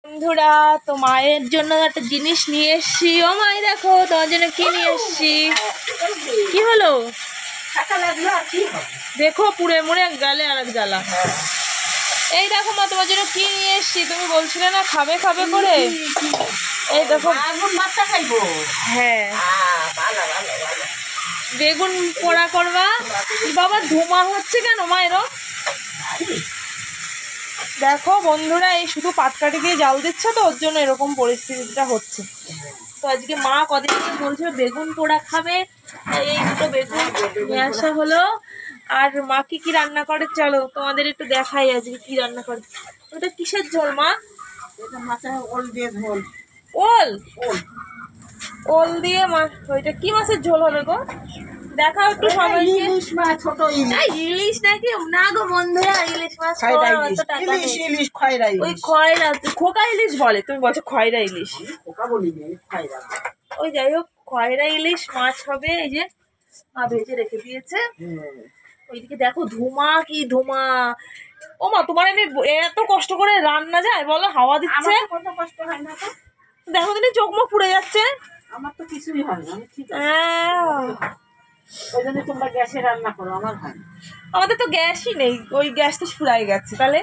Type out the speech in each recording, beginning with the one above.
বন্ধুরা, তো মায়ের জন্য একটা জিনিস নিয়ে এসছি। ও মাই দেখো তোমার জন্য কি নিয়ে এসছি। কি হলো দেখো, পুড়ে মুড়ে এক গালে আর এক জ্বালা। এই দেখো মা, তোমার জন্য কি নিয়ে এসছি। তুমি বলছিলে না খাবে খাবে করে, এই দেখো। হ্যাঁ, বেগুন পোড়া করবা। বাবা ধোঁয়া হচ্ছে কেন মা এরকম? দেখো বন্ধুরা, এই শুধু পাটকাঠি দিয়ে জাল দিচ্ছে তো, ওর জন্য এরকম পরিস্থিতিটা হচ্ছে। তো আজকে মা কদিন থেকে বলছিল বেগুন পোড়া খাবে, এই দুটো বেগুন নিয়ে আসা হলো। আর মা কি কি রান্না করে চলো তোমাদের একটু দেখাই আজকে কি রান্না করে। ওটা কিসের ঝোল মা? ওল দিয়ে ঝোল। ওল ওল দিয়ে মাছ। ওইটা কি মাছের ঝোল হবে গো? দেখাও একটু সবাইকে। ইলিশ মাছ, ছোট ইলিশ নাকি? না গো বন্ধুরা, ইলিশ মাছ ইলিশ খয়রা ইলিশ। ওই খয়রা, খোকা ইলিশ বলে, তুমি বলছো খয়রা ইলিশ। খোকা বলি না, খয়রা। ওই যাই হোক, খয়রা ইলিশ মাছ হবে। এই যে মা ভেজে রেখে দিয়েছে। ওইদিকে দেখো ধোঁয়া, কি ধোঁয়া। ও মা, তোমার এমনি এত কষ্ট করে রান্না যায় বলো? হাওয়া দিচ্ছে, কত কষ্ট হয় না তো? দেখো তুমি চোখ মুখ পুড়ে যাচ্ছে। আমার তো কিছুই হয় না, ঠিক আছে। ওই জন্য তোমরা গ্যাসে রান্না করো, আমার হয় না। আমাদের তো গ্যাসই নেই, ওই গ্যাস তো ফুরাই গেছে। তাহলে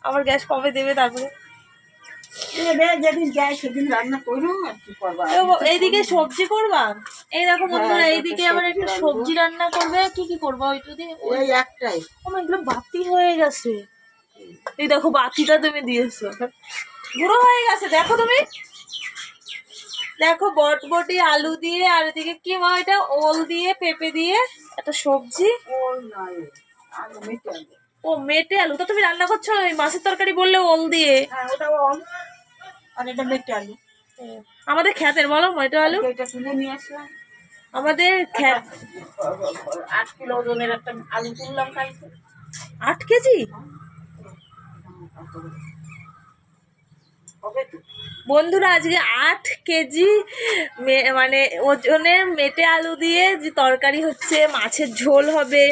আবার গ্যাস কবে দেবে? তারপরে যেদিন যাই সেদিন রান্না করো, আর কি করবা। এইদিকে সবজি করবা। এই দেখো বন্ধুরা, এইদিকে আবার একটা সবজি রান্না করবে। কি কি করবা? ওইটা দিয়ে ওই একটাই। আমার এগুলো বাতি হয়ে গেছে। এই দেখো বাতিটা তুমি দিয়েছো, বুড়ো হয়ে গেছে। দেখো তুমি, দেখো বটবটি আলু দিয়ে, আর এদিকে কি মা এটা ওল দিয়ে পেঁপে দিয়ে একটা সবজি। ওল নয়, আলু, মেটে আলু। ও মেটে আলু। তো তুমি রান্না করছো ওই মাছের তরকারি বললে ওল দিয়ে। হ্যাঁ, ওটা ওল, আর এটা মেটে আলু। আমাদের খ্যাতের বলো মেটে আলু। এটা তুলে নিয়ে আসলাম। আমাদের খ্যাত 8 কিলো ওজনের একটা আলু তুললাম কালকে। 8 কেজি। বন্ধুরা, আজকে 8 কেজি মানে ওজনের মেটে আলু দিয়ে যে তরকারি হচ্ছে, মাছের ঝোল হবে,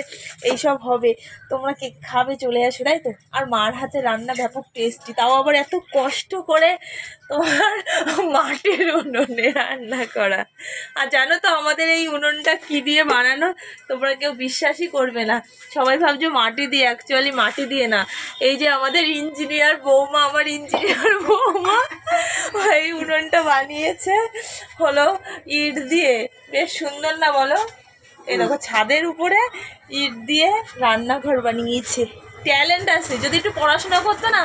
এইসব হবে। তোমরা কে খাবে চলে আসো, তাই তো। আর মার হাতে রান্না ব্যাপক টেস্টি, তাও আবার এত কষ্ট করে তোমার মাটির উনুনে রান্না করা। আর জানো তো আমাদের এই উনুনটা কি দিয়ে বানানো? তোমরা কেউ বিশ্বাসই করবে না। সবাই ভাবছো মাটি দিয়ে, অ্যাকচুয়ালি মাটি দিয়ে না। এই যে আমাদের ইঞ্জিনিয়ার বৌমা, আমার ইঞ্জিনিয়ার বৌমা এই উনুনটা বানিয়েছে হলো ইট দিয়ে। বেশ সুন্দর না বলো? এই দেখো ছাদের উপরে ইট দিয়ে রান্নাঘর বানিয়েছে। ট্যালেন্ট আছে। যদি একটু পড়াশোনা করতো না,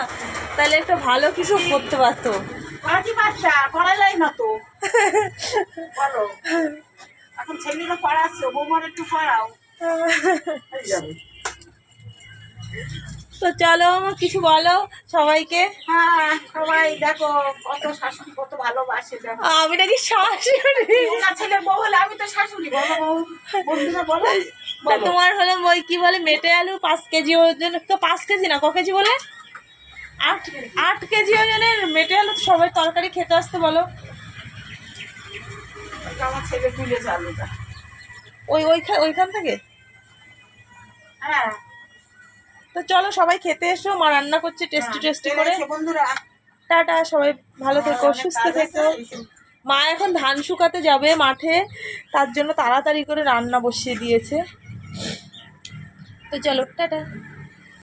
তাহলে একটা ভালো কিছু করতে পারতো। পড়া যায় না তো বলো। এখন ছেলেরা পড়াচ্ছে, বৌমার একটু পড়াও। তো চলো কিছু বলো সবাইকে। হ্যাঁ, সবাই দেখো কত শাশুড়ি কত ভালোবাসে। দেখো আমি নাকি শাশুড়ি, ছেলের বউ হলে আমি তো শাশুড়ি। বলো বন্ধুরা, বলো। তোমার হলো ওই কি বলে মেটে আলু 5 কেজি ওজন। তো 5 কেজি না, ক কেজি বলে? 8 কেজি ওজনের মেটে আলু। সবাই তরকারি খেতে আসতে বলো। আমার ছেলে তুলে আলুটা ওইখান থেকে। হ্যাঁ, তো চলো সবাই খেতে এসো, মা রান্না করছে টেস্টি টেস্টি করে। বন্ধুরা টাটা, সবাই ভালো থেকো, সুস্থ থেকো। মা এখন ধান শুকাতে যাবে মাঠে, তার জন্য তাড়াতাড়ি করে রান্না বসিয়ে দিয়েছে। তো চলো টাটা।